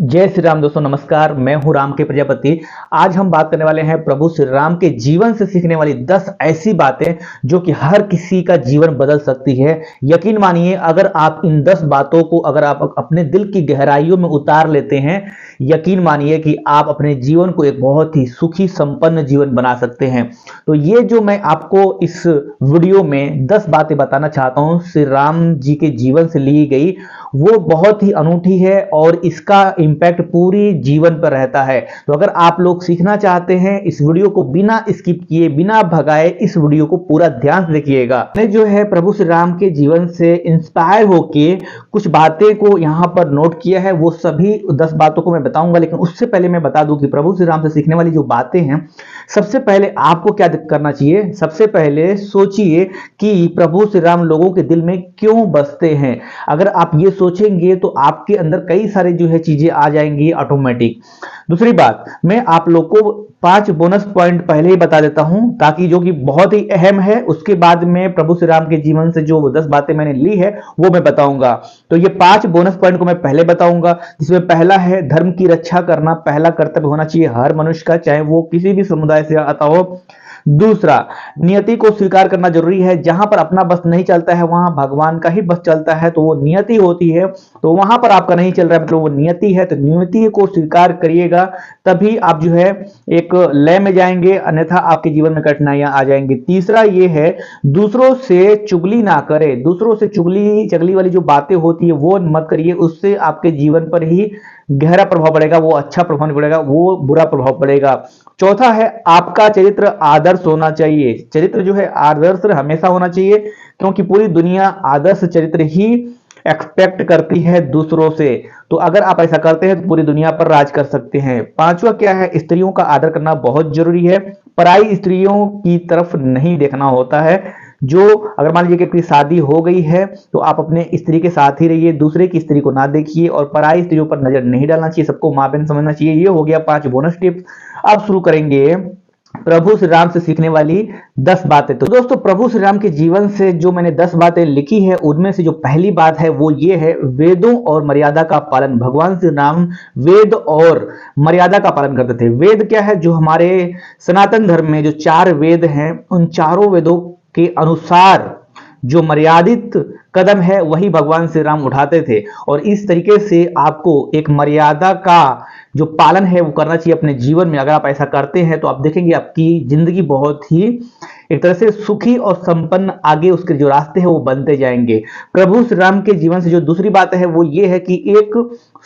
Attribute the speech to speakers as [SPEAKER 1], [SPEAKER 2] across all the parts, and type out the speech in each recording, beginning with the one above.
[SPEAKER 1] जय श्री राम दोस्तों, नमस्कार। मैं हूं राम के प्रजापति। आज हम बात करने वाले हैं प्रभु श्री राम के जीवन से सीखने वाली 10 ऐसी बातें जो कि हर किसी का जीवन बदल सकती है। यकीन मानिए, अगर आप इन 10 बातों को अगर आप अपने दिल की गहराइयों में उतार लेते हैं, यकीन मानिए कि आप अपने जीवन को एक बहुत ही सुखी संपन्न जीवन बना सकते हैं। तो ये जो मैं आपको इस वीडियो में 10 बातें बताना चाहता हूं श्री राम जी के जीवन से ली गई, वो बहुत ही अनूठी है और इसका इंपैक्ट पूरी जीवन पर रहता है। तो अगर आप लोग सीखना चाहते हैं, इस वीडियो को बिना स्किप किए, बिना भगाए इस वीडियो को पूरा ध्यान से देखिएगा। मैंने जो है प्रभु श्री राम के जीवन से इंस्पायर होके कुछ बातें को यहाँ पर नोट किया है। वो सभी 10 बातों को मैं बताऊंगा, लेकिन उससे पहले मैं बता दूं कि प्रभु श्री राम से सीखने वाली जो बातें हैं, सबसे पहले आपको क्या करना चाहिए। सबसे पहले सोचिए कि प्रभु श्री राम लोगों के दिल में क्यों बसते हैं। अगर आप ये सोचेंगे तो आपके अंदर कई सारे जो है चीजें आ जाएंगी ऑटोमेटिक। दूसरी बात, मैं आप लोग को 5 बोनस पॉइंट पहले ही बता देता हूं, ताकि जो कि बहुत ही अहम है, उसके बाद में प्रभु श्री राम के जीवन से जो 10 बातें मैंने ली है वो मैं बताऊंगा। तो ये 5 बोनस पॉइंट को मैं पहले बताऊंगा, जिसमें पहला है धर्म की रक्षा करना पहला कर्तव्य होना चाहिए हर मनुष्य का, चाहे वो किसी भी समुदाय से आता हो। दूसरा, नियति को स्वीकार करना जरूरी है। जहां पर अपना बस नहीं चलता है वहां भगवान का ही बस चलता है, तो वो नियति होती है। तो वहां पर आपका नहीं चल रहा है, मतलब वो नियति है, तो नियति को स्वीकार करिएगा, तभी आप जो है एक लय में जाएंगे, अन्यथा आपके जीवन में कठिनाइयां आ जाएंगी। तीसरा ये है, दूसरों से चुगली ना करें। दूसरों से चुगली वाली जो बातें होती है वो मत करिए, उससे आपके जीवन पर ही गहरा प्रभाव पड़ेगा। वो अच्छा प्रभाव नहीं पड़ेगा, वो बुरा प्रभाव पड़ेगा। चौथा है, आपका चरित्र आदर्श होना चाहिए। चरित्र जो है आदर्श हमेशा होना चाहिए, क्योंकि पूरी दुनिया आदर्श चरित्र ही एक्सपेक्ट करती है दूसरों से। तो अगर आप ऐसा करते हैं तो पूरी दुनिया पर राज कर सकते हैं। पांचवा क्या है, स्त्रियों का आदर करना बहुत जरूरी है। पराई स्त्रियों की तरफ नहीं देखना होता है। जो अगर मान लीजिए कि शादी हो गई है तो आप अपने स्त्री के साथ ही रहिए, दूसरे की स्त्री को ना देखिए और पराई स्त्रियों पर नजर नहीं डालना चाहिए। सबको मां बहन समझना चाहिए। ये हो गया 5 बोनस टिप्स। अब शुरू करेंगे प्रभु श्री राम से सीखने वाली 10 बातें। तो दोस्तों, प्रभु श्री राम के जीवन से जो मैंने 10 बातें लिखी है, उनमें से जो पहली बात है वो ये है, वेदों और मर्यादा का पालन। भगवान श्री राम वेद और मर्यादा का पालन करते थे। वेद क्या है? जो हमारे सनातन धर्म में जो 4 वेद हैं, उन चारों वेदों के अनुसार जो मर्यादित कदम है वही भगवान श्री राम उठाते थे। और इस तरीके से आपको एक मर्यादा का जो पालन है वो करना चाहिए अपने जीवन में। अगर आप ऐसा करते हैं तो आप देखेंगे आपकी जिंदगी बहुत ही एक तरह से सुखी और संपन्न, आगे उसके जो रास्ते हैं वो बनते जाएंगे। प्रभु श्री राम के जीवन से जो दूसरी बात है वो ये है कि एक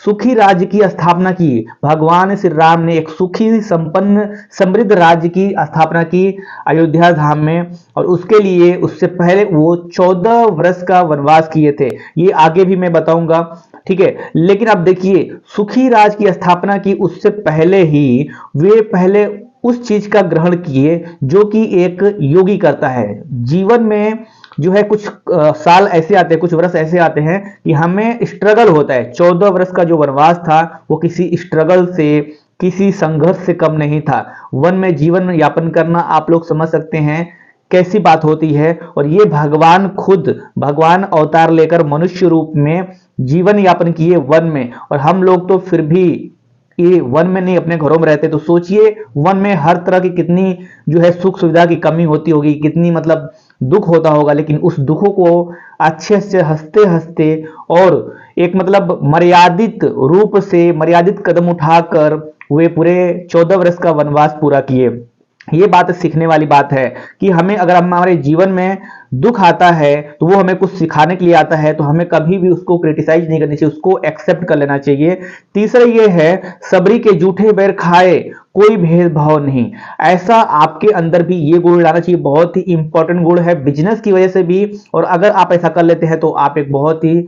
[SPEAKER 1] सुखी राज्य की स्थापना की। भगवान श्री राम ने एक सुखी संपन्न समृद्ध राज्य की स्थापना की अयोध्या धाम में, और उसके लिए उससे पहले वो 14 वर्ष का वनवास किए थे। ये आगे भी मैं बताऊंगा, ठीक है। लेकिन अब देखिए, सुखी राज की स्थापना की उससे पहले ही वे पहले उस चीज का ग्रहण किए जो कि एक योगी करता है। जीवन में जो है कुछ साल ऐसे आते हैं, कुछ वर्ष ऐसे आते हैं कि हमें स्ट्रगल होता है। 14 वर्ष का जो वनवास था वो किसी स्ट्रगल से, किसी संघर्ष से कम नहीं था। वन में जीवन यापन करना आप लोग समझ सकते हैं कैसी बात होती है। और ये भगवान खुद, भगवान अवतार लेकर मनुष्य रूप में जीवन यापन किए वन में, और हम लोग तो फिर भी ये वन में नहीं अपने घरों में रहते। तो सोचिए वन में हर तरह की कितनी जो है सुख सुविधा की कमी होती होगी, कितनी मतलब दुख होता होगा, लेकिन उस दुखों को अच्छे से हंसते हंसते और एक मतलब मर्यादित रूप से मर्यादित कदम उठाकर वे पूरे 14 वर्ष का वनवास पूरा किए। ये बात सीखने वाली बात है कि हमें, अगर हमारे जीवन में दुख आता है तो वो हमें कुछ सिखाने के लिए आता है, तो हमें कभी भी उसको क्रिटिसाइज नहीं करनी चाहिए, उसको एक्सेप्ट कर लेना चाहिए। तीसरा ये है, सबरी के जूठे बैर खाए कोई भेदभाव नहीं। ऐसा आपके अंदर भी ये गुण लाना चाहिए। बहुत ही इंपॉर्टेंट गुण है बिजनेस की वजह से भी, और अगर आप ऐसा कर लेते हैं तो आप एक बहुत ही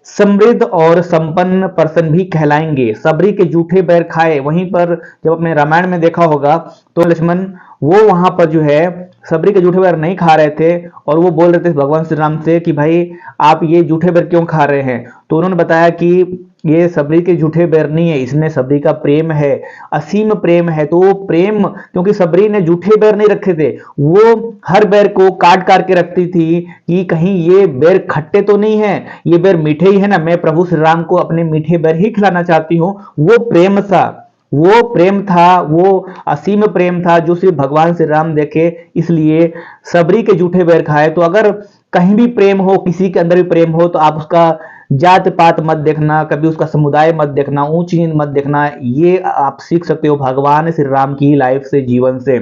[SPEAKER 1] समृद्ध और संपन्न पर्सन भी कहलाएंगे। सबरी के जूठे बैर खाए, वहीं पर जब अपने रामायण में देखा होगा तो लक्ष्मण वो वहां पर जो है सबरी के जूठे बेर नहीं खा रहे थे और वो बोल रहे थे भगवान श्री राम से कि भाई आप ये जूठे बेर क्यों खा रहे हैं। तो उन्होंने बताया कि ये सबरी के जूठे बेर नहीं है, इसमें सबरी का प्रेम है, असीम प्रेम है। तो वो प्रेम, क्योंकि सबरी ने जूठे बेर नहीं रखे थे, वो हर बेर को काट काट के रखती थी कि कहीं ये बेर खट्टे तो नहीं है, ये बेर मीठे ही है ना, मैं प्रभु श्री राम को अपने मीठे बेर ही खिलाना चाहती हूँ। वो प्रेम था, वो प्रेम था, वो असीम प्रेम था जो सिर्फ भगवान श्री राम देखे, इसलिए सबरी के जूठे बेर खाए। तो अगर कहीं भी प्रेम हो, किसी के अंदर भी प्रेम हो, तो आप उसका जात पात मत देखना, कभी उसका समुदाय मत देखना, ऊंच नीच मत देखना। ये आप सीख सकते हो भगवान श्री राम की लाइफ से, जीवन से।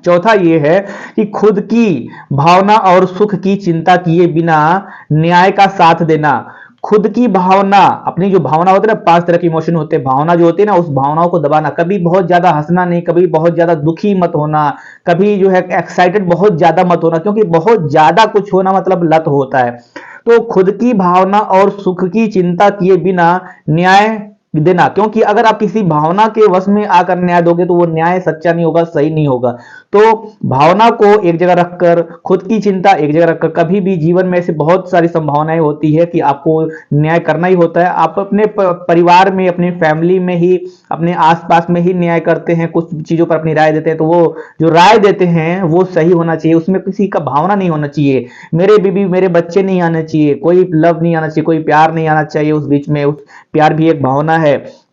[SPEAKER 1] चौथा ये है कि खुद की भावना और सुख की चिंता किए बिना न्याय का साथ देना। खुद की भावना, अपनी जो भावना होती है ना, 5 तरह की इमोशन होते हैं, भावना जो होती है ना, उस भावनाओं को दबाना। कभी बहुत ज्यादा हंसना नहीं, कभी बहुत ज्यादा दुखी मत होना, कभी जो है एक्साइटेड बहुत ज्यादा मत होना, क्योंकि बहुत ज्यादा कुछ होना मतलब लत होता है। तो खुद की भावना और सुख की चिंता किए बिना न्याय देना, क्योंकि अगर आप किसी भावना के वश में आकर न्याय दोगे तो वो न्याय सच्चा नहीं होगा, सही नहीं होगा। तो भावना को एक जगह रखकर, खुद की चिंता एक जगह रखकर, कभी भी जीवन में ऐसे बहुत सारी संभावनाएं होती है कि आपको न्याय करना ही होता है। आप अपने परिवार में, अपनी फैमिली में ही, अपने आसपास में ही न्याय करते हैं, कुछ चीजों पर अपनी राय देते हैं, तो वो जो राय देते हैं वो सही होना चाहिए, उसमें किसी का भावना नहीं होना चाहिए। मेरे बीबी मेरे बच्चे नहीं आने चाहिए, कोई लव नहीं आना चाहिए, कोई प्यार नहीं आना चाहिए उस बीच में। उस प्यार भी एक भावना है।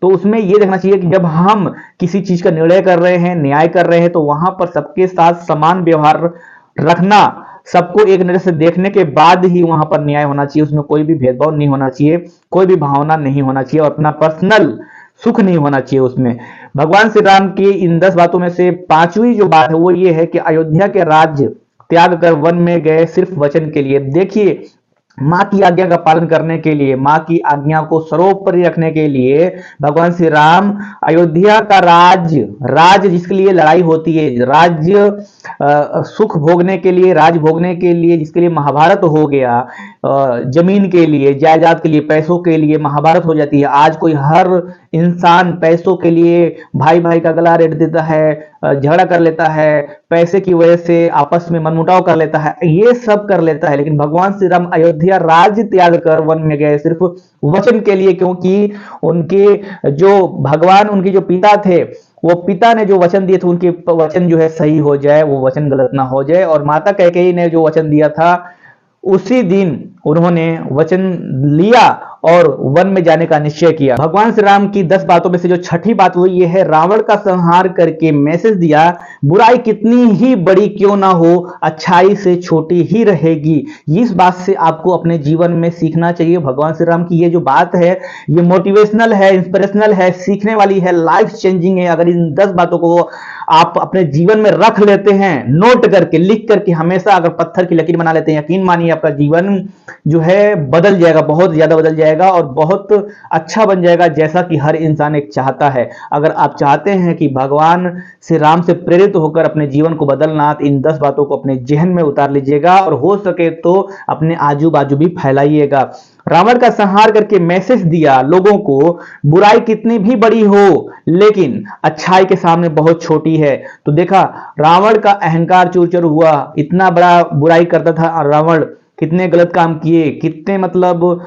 [SPEAKER 1] तो उसमें यह देखना चाहिए कि जब हम किसी चीज का निर्णय कर रहे हैं, न्याय कर रहे हैं, तो वहां पर सबके साथ समान व्यवहार रखना, सबको एक नजर से देखने के बाद ही वहां पर न्याय होना चाहिए। उसमें कोई भी भेदभाव नहीं होना चाहिए, कोई भी भावना नहीं होना चाहिए, और अपना पर्सनल सुख नहीं होना चाहिए उसमें। भगवान श्री राम की इन 10 बातों में से 5वीं जो बात है वो ये है कि अयोध्या के राज्य त्याग कर वन में गए सिर्फ वचन के लिए। देखिए, मां की आज्ञा का पालन करने के लिए, मां की आज्ञा को सर्वोपरि रखने के लिए भगवान श्री राम अयोध्या का राज्य जिसके लिए लड़ाई होती है, राज्य सुख भोगने के लिए, राज भोगने के लिए, जिसके लिए महाभारत हो गया, जमीन के लिए, जायदाद के लिए, पैसों के लिए महाभारत हो जाती है। आज कोई हर इंसान पैसों के लिए भाई भाई का गला रेत देता है, झगड़ा कर लेता है, पैसे की वजह से आपस में मनमुटाव कर लेता है, ये सब कर लेता है। लेकिन भगवान श्री राम अयोध्या राज्य त्याग कर वन में गए सिर्फ वचन के लिए, क्योंकि उनके जो भगवान, उनके जो पिता थे, वो पिता ने जो वचन दिए थे, उनके वचन जो है सही हो जाए, वो वचन गलत ना हो जाए। और माता कैकेयी ने जो वचन दिया था, उसी दिन उन्होंने वचन लिया और वन में जाने का निश्चय किया। भगवान श्री राम की 10 बातों में से जो छठी बात वो ये है, रावण का संहार करके मैसेज दिया, बुराई कितनी ही बड़ी क्यों ना हो, अच्छाई से छोटी ही रहेगी। इस बात से आपको अपने जीवन में सीखना चाहिए। भगवान श्री राम की ये जो बात है, ये मोटिवेशनल है, इंस्पिरेशनल है, सीखने वाली है, लाइफ चेंजिंग है। अगर इन 10 बातों को आप अपने जीवन में रख लेते हैं, नोट करके, लिख करके, हमेशा अगर पत्थर की लकीर बना लेते हैं, यकीन मानिए आपका जीवन जो है बदल जाएगा, बहुत ज्यादा बदल जाएगा और बहुत अच्छा बन जाएगा, जैसा कि हर इंसान एक चाहता है। अगर आप चाहते हैं कि भगवान श्री राम से प्रेरित होकर अपने जीवन को बदलना, तो इन 10 बातों को अपने जहन में उतार लीजिएगा और हो सके तो अपने आजू बाजू भी फैलाइएगा। रावण का संहार करके मैसेज दिया लोगों को, बुराई कितनी भी बड़ी हो लेकिन अच्छाई के सामने बहुत छोटी है। तो देखा, रावण का अहंकार चूर-चूर हुआ, इतना बड़ा बुराई करता था रावण, कितने गलत काम किए, कितने मतलब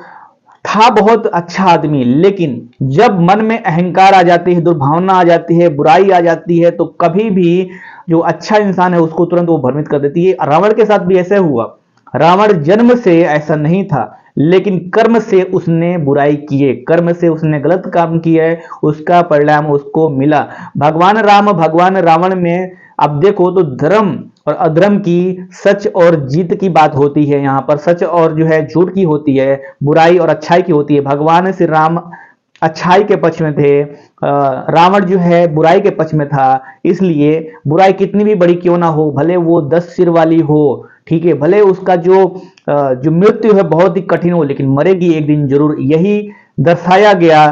[SPEAKER 1] था बहुत अच्छा आदमी, लेकिन जब मन में अहंकार आ जाती है, दुर्भावना आ जाती है, बुराई आ जाती है, तो कभी भी जो अच्छा इंसान है उसको तुरंत वो भ्रमित कर देती है। रावण के साथ भी ऐसे हुआ। रावण जन्म से ऐसा नहीं था, लेकिन कर्म से उसने बुराई किए, कर्म से उसने गलत काम किए, उसका परिणाम उसको मिला। भगवान राम, भगवान रावण में अब देखो तो धर्म और अधर्म की, सच और जीत की बात होती है। यहाँ पर सच और जो है झूठ की होती है, बुराई और अच्छाई की होती है। भगवान श्री राम अच्छाई के पक्ष में थे, रावण जो है बुराई के पक्ष में था। इसलिए बुराई कितनी भी बड़ी क्यों ना हो, भले वो 10 सिर वाली हो, ठीक है, भले उसका जो मृत्यु है बहुत ही कठिन हो, लेकिन मरेगी एक दिन जरूर। यही दर्शाया गया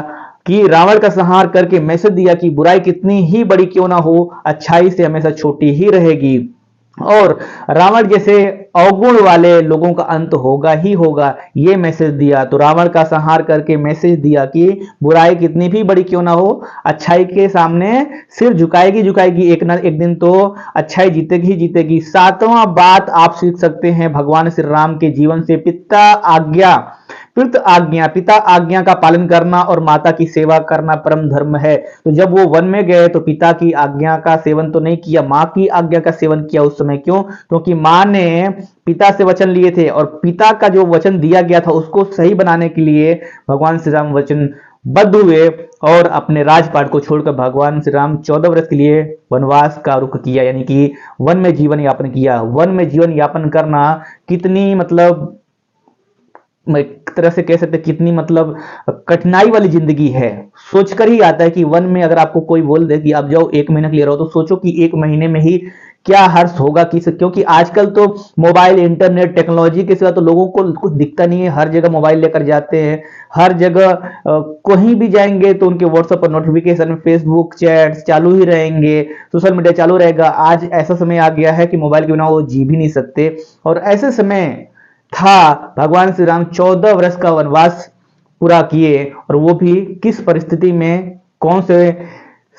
[SPEAKER 1] कि रावण का संहार करके मैसेज दिया कि बुराई कितनी ही बड़ी क्यों ना हो, अच्छाई से हमेशा छोटी ही रहेगी। और रावण जैसे अवगुण वाले लोगों का अंत होगा ही होगा, ये मैसेज दिया। तो रावण का संहार करके मैसेज दिया कि बुराई कितनी भी बड़ी क्यों ना हो, अच्छाई के सामने सिर झुकाएगी झुकाएगी, एक ना एक दिन तो अच्छाई जीतेगी ही जीतेगी। सातवां बात आप सीख सकते हैं भगवान श्री राम के जीवन से, पिता आज्ञा का पालन करना और माता की सेवा करना परम धर्म है। तो जब वो वन में गए तो पिता की आज्ञा का सेवन तो नहीं किया, माँ की आज्ञा का सेवन किया उस समय। क्यों? क्योंकि माँ ने पिता से वचन लिए थे और पिता का जो वचन दिया गया था उसको सही बनाने के लिए भगवान श्री राम वचन बद्ध हुए और अपने राजपाट को छोड़कर भगवान श्री राम 14 वर्ष के लिए वनवास का रुख किया, यानी कि वन में जीवन यापन किया। वन में जीवन यापन करना कितनी मतलब एक तरह से कह सकते कितनी मतलब कठिनाई वाली जिंदगी है। सोचकर ही आता है कि वन में अगर आपको कोई बोल दे कि आप जाओ 1 महीने के लिए रहो, तो सोचो कि 1 महीने में ही क्या हर्ष होगा। क्योंकि आजकल तो मोबाइल इंटरनेट टेक्नोलॉजी के सिवा तो लोगों को कुछ दिखता नहीं है, हर जगह मोबाइल लेकर जाते हैं, हर जगह कहीं भी जाएंगे तो उनके व्हाट्सएप पर नोटिफिकेशन, फेसबुक चैट्स चालू ही रहेंगे, सोशल मीडिया चालू रहेगा। आज ऐसा समय आ गया है कि मोबाइल के बिना वो जी भी नहीं सकते। और ऐसे समय था भगवान श्री राम 14 वर्ष का वनवास पूरा किए, और वो भी किस परिस्थिति में, कौन से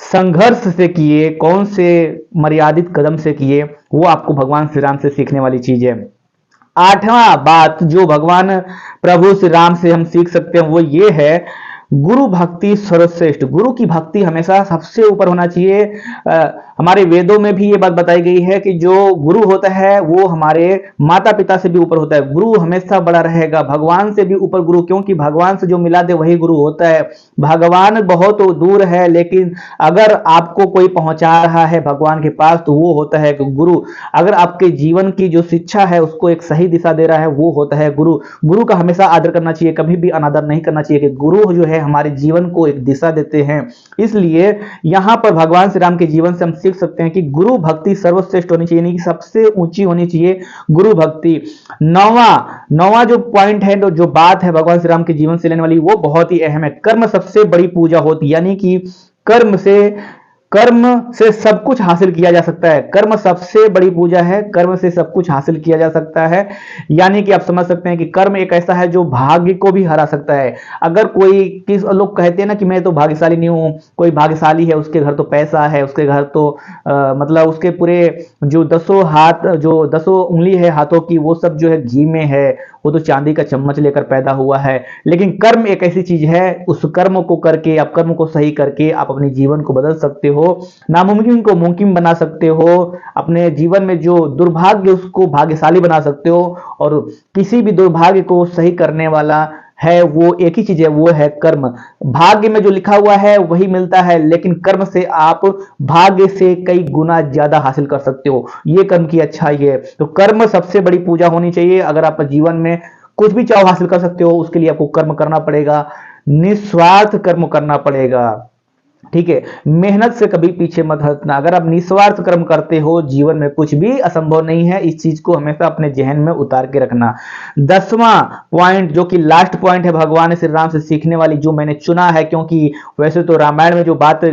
[SPEAKER 1] संघर्ष से किए, कौन से मर्यादित कदम से किए, वो आपको भगवान श्री राम से सीखने वाली चीज है। आठवां बात जो भगवान प्रभु श्री राम से हम सीख सकते हैं वो ये है, गुरु भक्ति सर्वश्रेष्ठ। गुरु की भक्ति हमेशा सबसे ऊपर होना चाहिए। हमारे वेदों में भी ये बात बताई गई है कि जो गुरु होता है वो हमारे माता पिता से भी ऊपर होता है। गुरु हमेशा बड़ा रहेगा, भगवान से भी ऊपर गुरु, क्योंकि भगवान से जो मिला दे वही गुरु होता है। भगवान बहुत दूर है, लेकिन अगर आपको कोई पहुंचा रहा है भगवान के पास तो वो होता है गुरु। अगर आपके जीवन की जो शिक्षा है उसको एक सही दिशा दे रहा है वो होता है गुरु। गुरु का हमेशा आदर करना चाहिए, कभी भी अनादर नहीं करना चाहिए, कि गुरु जो है हमारे जीवन को एक दिशा देते हैं। इसलिए यहां पर भगवान श्री राम के जीवन से हम सीख सकते हैं कि गुरु भक्ति सर्वश्रेष्ठ होनी चाहिए, नहीं कि सबसे ऊंची होनी चाहिए गुरु भक्ति। नौवा जो पॉइंट है, जो बात है भगवान श्री राम के जीवन से लेने वाली, वो बहुत ही अहम है। कर्म सबसे बड़ी पूजा होती है, यानी कि कर्म से सब कुछ हासिल किया जा सकता है। कर्म सबसे बड़ी पूजा है, कर्म से सब कुछ हासिल किया जा सकता है। यानी कि आप समझ सकते हैं कि कर्म एक ऐसा है जो भाग्य को भी हरा सकता है। अगर किस लोग कहते हैं ना कि मैं तो भाग्यशाली नहीं हूं, कोई भाग्यशाली है, उसके घर तो पैसा है, उसके घर तो मतलब उसके पूरे जो 10 उंगली है हाथों की, वो सब जो है घी में है, वो तो चांदी का चम्मच लेकर पैदा हुआ है। लेकिन कर्म एक ऐसी चीज है, उस कर्म को करके, आप कर्म को सही करके आप अपने जीवन को बदल सकते हो, नामुमकिन को मुमकिन बना सकते हो, अपने जीवन में जो दुर्भाग्य उसको भाग्यशाली बना सकते हो। और किसी भी दुर्भाग्य को सही करने वाला है वो एक ही चीज है, वो है कर्म। भाग्य में जो लिखा हुआ है वही मिलता है, लेकिन कर्म से आप भाग्य से कई गुना ज्यादा हासिल कर सकते हो। ये कर्म की अच्छाई है। तो कर्म सबसे बड़ी पूजा होनी चाहिए। अगर आप जीवन में कुछ भी चाहो हासिल कर सकते हो, उसके लिए आपको कर्म करना पड़ेगा, निस्वार्थ कर्म करना पड़ेगा। ठीक है, मेहनत से कभी पीछे मत हटना। अगर आप निस्वार्थ कर्म करते हो, जीवन में कुछ भी असंभव नहीं है। इस चीज को हमेशा अपने जहन में उतार के रखना। 10वां पॉइंट जो कि लास्ट पॉइंट है भगवान श्री राम से सीखने वाली, जो मैंने चुना है, क्योंकि वैसे तो रामायण में जो बात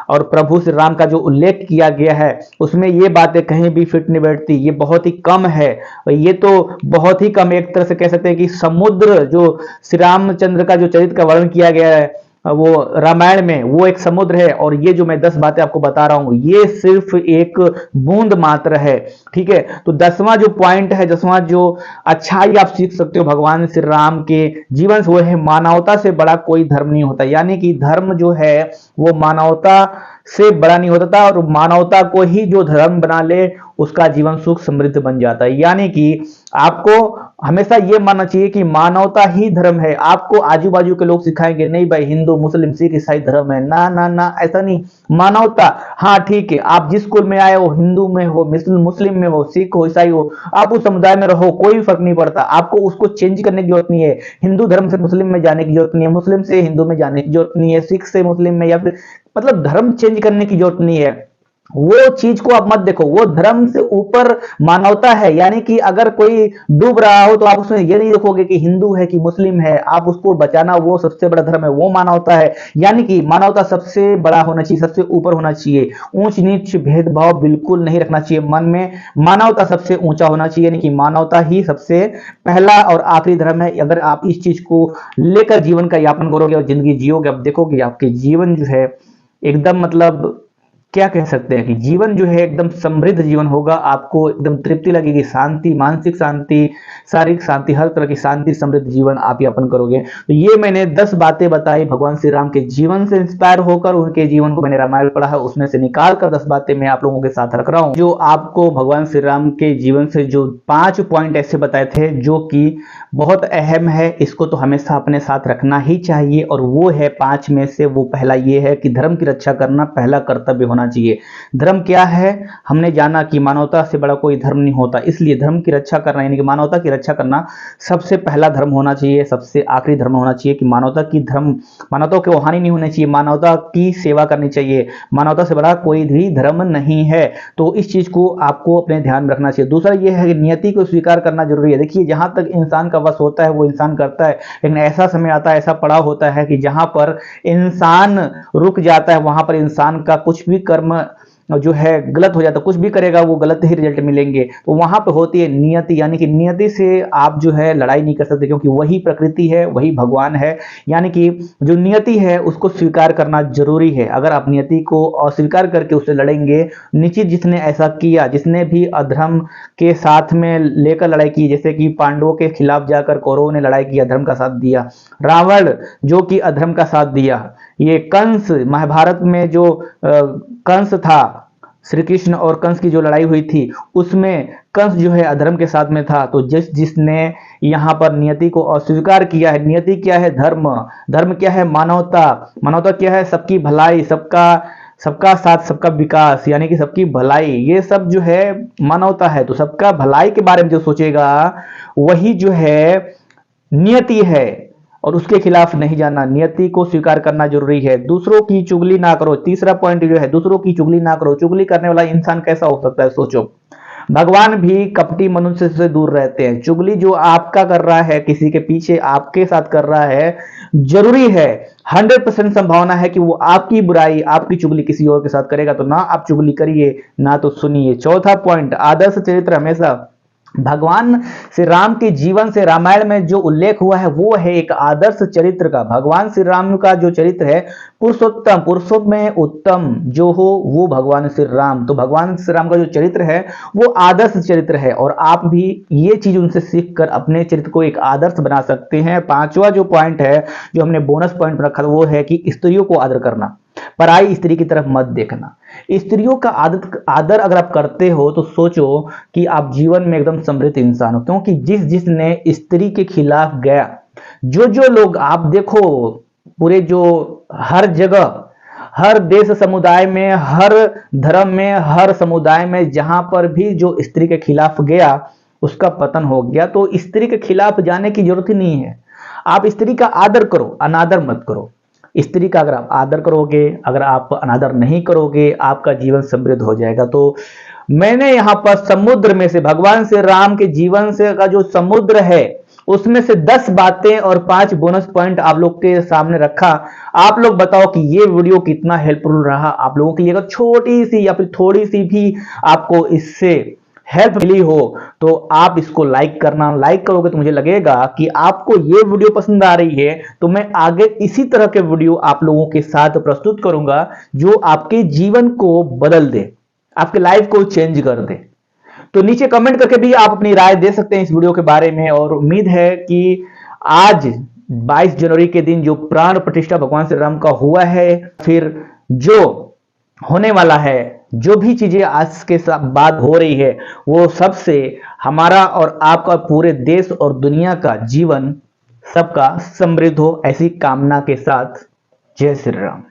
[SPEAKER 1] और प्रभु श्री राम का जो उल्लेख किया गया है उसमें ये बातें कहीं भी फिट नहीं बैठती, ये बहुत ही कम है। ये तो बहुत ही कम, एक तरह से कह सकते हैं कि समुद्र, जो श्री रामचंद्र का जो चरित्र का वर्णन किया गया है वो रामायण में, वो एक समुद्र है। और ये जो मैं 10 बातें आपको बता रहा हूं ये सिर्फ एक बूंद मात्र है। ठीक है, तो 10वां जो पॉइंट है, 10वां जो अच्छाई आप सीख सकते हो भगवान श्री राम के जीवन से, वो है मानवता से बड़ा कोई धर्म नहीं होता। यानी कि धर्म जो है वो मानवता से बड़ा नहीं होता था, और मानवता को ही जो धर्म बना ले उसका जीवन सुख समृद्ध बन जाता है। यानी कि आपको हमेशा यह मानना चाहिए कि मानवता ही धर्म है। आपको आजू बाजू के लोग सिखाएंगे नहीं भाई हिंदू मुस्लिम सिख ईसाई धर्म है, ना ना ना, ऐसा नहीं। मानवता, हाँ ठीक है, आप जिस कुल में आए हो, हिंदू में हो, मुस्लिम में हो, सिख हो, ईसाई हो, आप उस समुदाय में रहो, कोई फर्क नहीं पड़ता। आपको उसको चेंज करने की जरूरत नहीं है। हिंदू धर्म से मुस्लिम में जाने की जरूरत नहीं है, मुस्लिम से हिंदू में जाने की जरूरत नहीं है, सिख से मुस्लिम में, या फिर मतलब धर्म चेंज करने की जरूरत नहीं है। वो चीज को आप मत देखो, वो धर्म से ऊपर मानवता है। यानी कि अगर कोई डूब रहा हो तो आप उसमें ये नहीं देखोगे कि हिंदू है कि मुस्लिम है, आप उसको बचाना, वो सबसे बड़ा धर्म है, वो मानवता है। यानी कि मानवता सबसे बड़ा होना चाहिए, सबसे ऊपर होना चाहिए। ऊंच नीच भेदभाव बिल्कुल नहीं रखना चाहिए मन में, मानवता सबसे ऊंचा होना चाहिए। यानी कि मानवता ही सबसे पहला और आखिरी धर्म है। अगर आप इस चीज को लेकर जीवन का यापन करोगे और जिंदगी जियोगे, आप देखोगे आपके जीवन जो है एकदम, मतलब क्या कह सकते हैं कि जीवन जो है एकदम समृद्ध जीवन होगा। आपको एकदम तृप्ति लगेगी, शांति, मानसिक शांति, शारीरिक शांति, हर तरह की शांति समृद्ध जीवन आप यापन करोगे। तो ये मैंने 10 बातें बताई भगवान श्री राम के जीवन से इंस्पायर होकर, उनके जीवन को मैंने रामायण पढ़ा है, उसमें से निकाल कर 10 बातें मैं आप लोगों के साथ रख रहा हूं, जो आपको भगवान श्री राम के जीवन से जो 5 पॉइंट ऐसे बताए थे जो कि बहुत अहम है, इसको तो हमेशा अपने साथ रखना ही चाहिए। और वो है 5 में से, वो पहला ये है कि धर्म की रक्षा करना पहला कर्तव्य होना चाहिए। धर्म क्या है, हमने जाना कि मानवता से बड़ा कोई धर्म नहीं होता, इसलिए धर्म की रक्षा करना यानी कि मानवता की रक्षा करना सबसे पहला धर्म होना चाहिए, सबसे आखिरी धर्म होना चाहिए। कि मानवता की हानि नहीं होनी चाहिए, मानवता की सेवा करनी चाहिए, मानवता से बड़ा कोई भी धर्म नहीं है। तो इस चीज को आपको अपने ध्यान में रखना चाहिए। दूसरा यह है कि नियति को स्वीकार करना जरूरी है। देखिए, जहां तक इंसान का वश होता है वो इंसान करता है, लेकिन ऐसा समय आता है, ऐसा पड़ाव होता है कि जहां पर इंसान रुक जाता है, वहां पर इंसान का कुछ भी कर्म जो है गलत हो जाता है, कुछ भी करेगा वो गलत ही रिजल्ट मिलेंगे। तो वहां पे होती है नियति, यानी कि नियति से आप जो है लड़ाई नहीं कर सकते, क्योंकि वही प्रकृति है, वही भगवान है। यानी कि जो नियति है उसको स्वीकार करना जरूरी है। अगर आप नियति को अस्वीकार करके उससे लड़ेंगे, निश्चित जिसने ऐसा किया, जिसने भी अधर्म के साथ में लेकर लड़ाई की, जैसे कि पांडवों के खिलाफ जाकर कौरवों ने लड़ाई किया, धर्म का साथ दिया, रावण जो कि अधर्म का साथ दिया, ये कंस, महाभारत में जो कंस था, श्री कृष्ण और कंस की जो लड़ाई हुई थी उसमें कंस जो है अधर्म के साथ में था। तो जिसने यहाँ पर नियति को अस्वीकार किया है, नियति क्या है, धर्म, धर्म क्या है, मानवता, मानवता क्या है, सबकी भलाई, सबका साथ, सबका विकास, यानी कि सबकी भलाई, ये सब जो है मानवता है। तो सबका भलाई के बारे में जो सोचेगा वही जो है नियति है, और उसके खिलाफ नहीं जाना, नियति को स्वीकार करना जरूरी है। दूसरों की चुगली ना करो, तीसरा पॉइंट जो है, दूसरों की चुगली ना करो। चुगली करने वाला इंसान कैसा हो सकता है, सोचो। भगवान भी कपटी मनुष्य से दूर रहते हैं। चुगली जो आपका कर रहा है, किसी के पीछे आपके साथ कर रहा है, जरूरी है, 100% संभावना है कि वो आपकी बुराई, आपकी चुगली किसी और के साथ करेगा। तो ना आप चुगली करिए, ना तो सुनिए। चौथा पॉइंट, आदर्श चरित्र हमेशा, भगवान श्री राम के जीवन से रामायण में जो उल्लेख हुआ है वो है एक आदर्श चरित्र का। भगवान श्री राम का जो चरित्र है पुरुषोत्तम, पुरुषों में उत्तम जो हो वो भगवान श्री राम। तो भगवान श्री राम का जो चरित्र है वो आदर्श चरित्र है, और आप भी ये चीज उनसे सीखकर अपने चरित्र को एक आदर्श बना सकते हैं। 5वां जो पॉइंट है, जो हमने बोनस पॉइंट रखा, वो है कि स्त्रियों को आदर करना, पराई स्त्री की तरफ मत देखना। स्त्रियों का आदर अगर आप करते हो तो सोचो कि आप जीवन में एकदम समृद्ध इंसान हो। क्योंकि जिसने स्त्री के खिलाफ गया, जो लोग आप देखो, पूरे जो हर जगह, हर देश समुदाय में, हर धर्म में, हर समुदाय में जहां पर भी जो स्त्री के खिलाफ गया उसका पतन हो गया। तो स्त्री के खिलाफ जाने की जरूरत ही नहीं है। आप स्त्री का आदर करो, अनादर मत करो। स्त्री का अगर आप आदर करोगे, अगर आप अनादर नहीं करोगे, आपका जीवन समृद्ध हो जाएगा। तो मैंने यहाँ पर समुद्र में से, भगवान श्री राम के जीवन से का जो समुद्र है उसमें से 10 बातें और 5 बोनस पॉइंट आप लोग के सामने रखा। आप लोग बताओ कि ये वीडियो कितना हेल्पफुल रहा आप लोगों के लिए। अगर छोटी सी या फिर थोड़ी सी भी आपको इससे हेल्प मिली हो तो आप इसको लाइक करना। लाइक करोगे तो मुझे लगेगा कि आपको ये वीडियो पसंद आ रही है, तो मैं आगे इसी तरह के वीडियो आप लोगों के साथ प्रस्तुत करूंगा जो आपके जीवन को बदल दे, आपके लाइफ को चेंज कर दे। तो नीचे कमेंट करके भी आप अपनी राय दे सकते हैं इस वीडियो के बारे में। और उम्मीद है कि आज 22 जनवरी के दिन जो प्राण प्रतिष्ठा भगवान श्री राम का हुआ है, फिर जो होने वाला है, जो भी चीजें आज के बाद हो रही है, वो सबसे हमारा और आपका, पूरे देश और दुनिया का जीवन सबका समृद्ध हो, ऐसी कामना के साथ जय श्री राम।